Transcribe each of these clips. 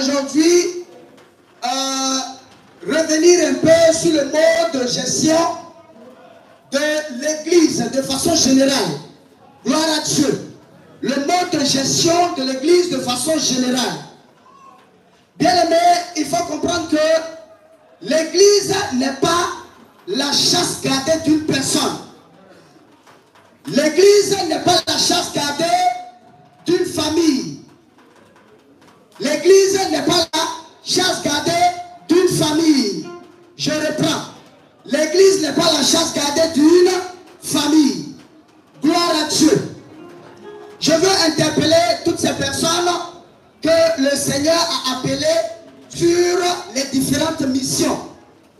aujourd'hui revenir un peu sur le mode de gestion de l'Église de façon générale. Gloire à Dieu. Le mode de gestion de l'Église de façon générale. Bien aimé, il faut comprendre que l'Église n'est pas la chasse gardée d'une personne. L'Église n'est pas la chasse gardée d'une famille. L'Église n'est pas la chasse gardée d'une famille. Je reprends. L'Église n'est pas la chasse gardée d'une famille. Gloire à Dieu. Je veux interpeller toutes ces personnes que le Seigneur a appelées sur les différentes missions.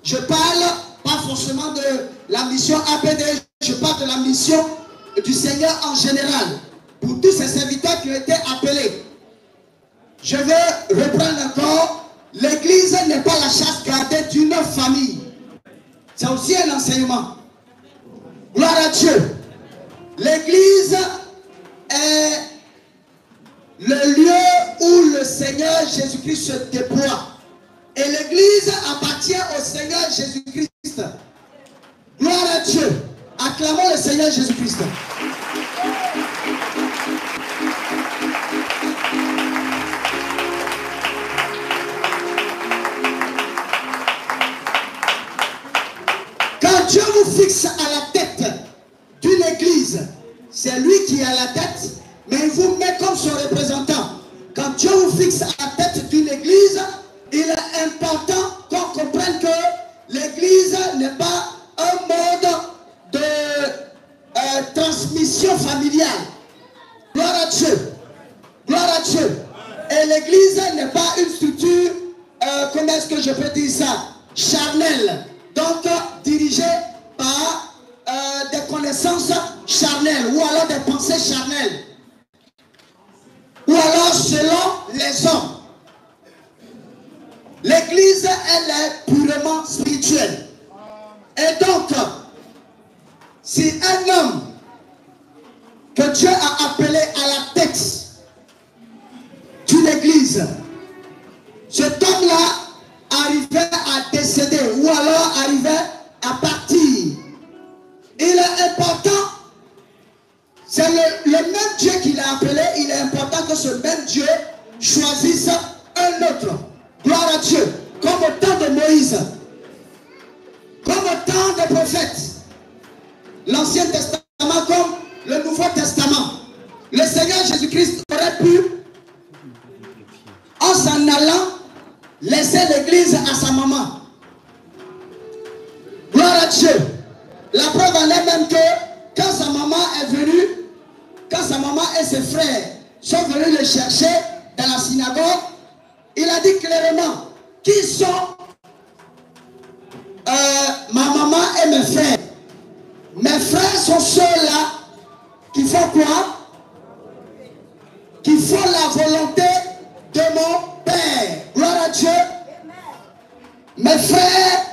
Je parle pas forcément de la mission APD, je parle de la mission du Seigneur en général. Pour tous ces serviteurs qui ont été appelés. Je veux reprendre encore. L'Église n'est pas la chasse gardée d'une famille. C'est aussi un enseignement. Gloire à Dieu. L'Église est le lieu où le Seigneur Jésus-Christ se déploie. Et l'Église appartient au Seigneur Jésus-Christ. Gloire à Dieu. Acclamons le Seigneur Jésus-Christ. Quand Dieu vous fixe à la tête d'une église, c'est lui qui est à la tête, mais il vous met comme son représentant. Quand Dieu vous fixe à la tête d'une église, il est important qu'on comprenne que l'église n'est pas un mode de transmission familiale. Gloire à Dieu. Gloire à Dieu. Et l'église n'est pas une structure, comment est-ce que je peux dire ça, charnelle. Donc dirigée par des connaissances charnelles ou alors des pensées charnelles. Ou alors selon les hommes. L'église, elle est purement spirituelle. Et donc, si un homme que Dieu a appelé à la tête d'une église, cet homme-là arrivait à décéder ou alors arrivait à partir, il est important, c'est le même Dieu qui l'a appelé, il est important que ce même Dieu choisisse un autre. Gloire à Dieu. Comme au temps de Moïse, comme au temps des prophètes, l'Ancien Testament comme le Nouveau Testament. Le Seigneur Jésus-Christ aurait pu, en s'en allant, laisser l'église à sa maman. Gloire à Dieu. La preuve en est même que quand sa maman est venue, quand sa maman et ses frères sont venus le chercher dans la synagogue, il a dit clairement, qui sont ma maman et mes frères? Mes frères sont ceux-là qui font quoi? Qui font la volonté de mon Père. Gloire à Dieu. Mes frères,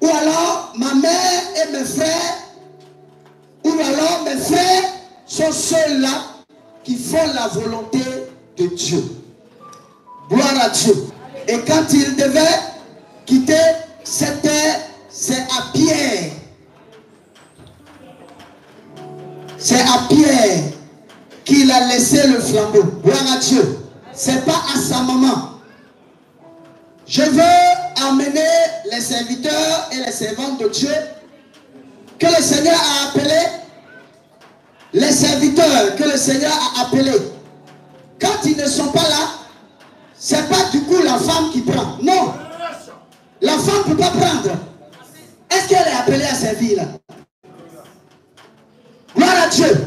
ou alors ma mère et mes frères, ou alors mes frères sont ceux-là qui font la volonté de Dieu. Gloire à Dieu. Et quand il devait quitter cette terre, c'est à Pierre. C'est à Pierre qu'il a laissé le flambeau. Gloire à Dieu. C'est pas à sa maman. Je veux amener les serviteurs et les servantes de Dieu que le Seigneur a appelés, les serviteurs que le Seigneur a appelés. Quand ils ne sont pas là, c'est pas du coup la femme qui prend. Non. La femme ne peut pas prendre. Est-ce qu'elle est appelée à servir là? Gloire à Dieu.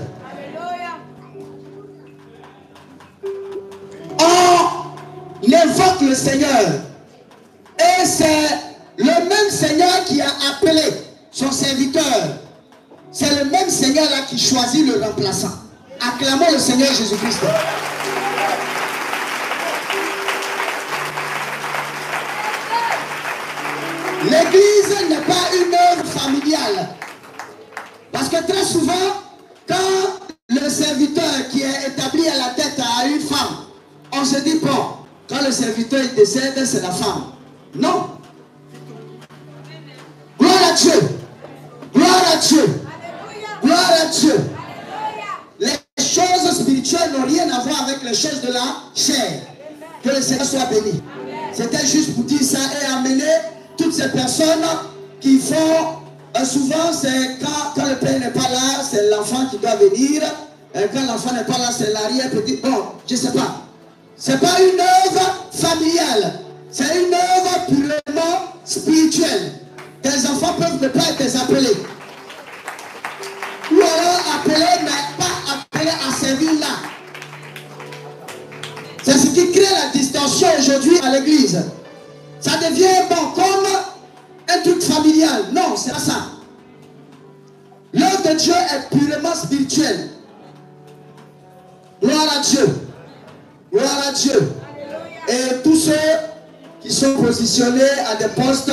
On invoque le Seigneur. Et c'est le même Seigneur qui a appelé son serviteur. C'est le même Seigneur là qui choisit le remplaçant. Acclamons le Seigneur Jésus-Christ. L'église n'est pas une œuvre familiale. Parce que très souvent, quand le serviteur qui est établi à la tête a une femme, on se dit, bon, quand le serviteur décède, c'est la femme. Non. Gloire à Dieu. Gloire à Dieu. Gloire à Dieu. Les choses spirituelles n'ont rien à voir avec les choses de la chair. Que le Seigneur soit béni. C'était juste pour dire ça et amener toutes ces personnes qui font, souvent c'est quand le père n'est pas là, c'est l'enfant qui doit venir. Quand l'enfant n'est pas là, c'est l'arrière-petit. Bon, je ne sais pas. Ce n'est pas une œuvre familiale. C'est une œuvre purement spirituelle. Tes enfants peuvent ne pas être appelés. Ou alors appelés, mais pas appelés à servir là. C'est ce qui crée la distorsion aujourd'hui à l'église. Ça devient bon comme un truc familial. Non, c'est pas ça. L'œuvre de Dieu est purement spirituelle. Gloire à Dieu. Gloire à Dieu. Et tous ceux qui sont positionnés à des postes,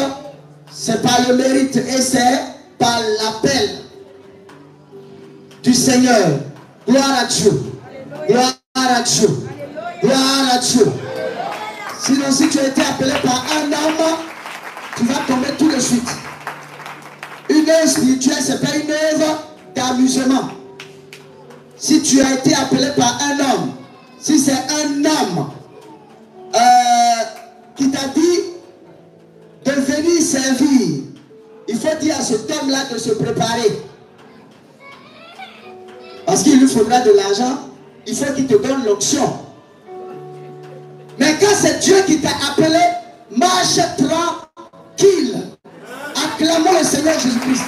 c'est par le mérite et c'est par l'appel du Seigneur. Gloire à Dieu. Gloire à Dieu. Gloire à Dieu. Sinon, si tu as été appelé par un homme, tu vas tomber tout de suite. Une œuvre spirituelle, ce n'est pas une œuvre d'amusement. Si tu as été appelé par un homme, si c'est un homme qui t'a dit de venir servir, il faut dire à cet homme-là de se préparer. Parce qu'il lui faudra de l'argent, il faut qu'il te donne l'option. Mais quand c'est Dieu qui t'a appelé, marche tranquille. Acclamons le Seigneur Jésus-Christ.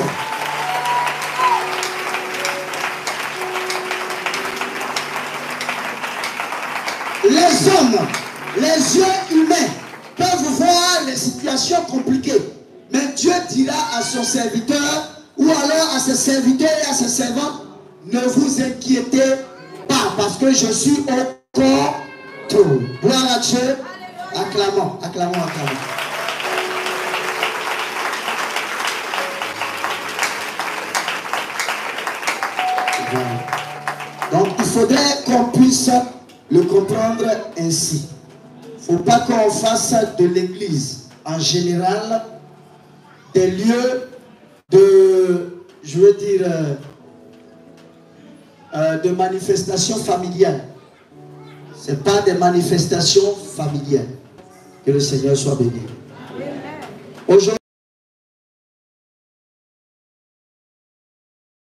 Les hommes, les yeux humains peuvent voir les situations compliquées. Mais Dieu dira à son serviteur ou alors à ses serviteurs et à ses servants, ne vous inquiétez pas parce que je suis au contrôle. Gloire à Dieu. Acclamons, acclamons, acclamons. Donc il faudrait qu'on puisse le comprendre ainsi. Il ne faut pas qu'on fasse de l'église en général des lieux de, je veux dire, de manifestations familiales. Ce n'est pas des manifestations familiales. Que le Seigneur soit béni. Aujourd'hui,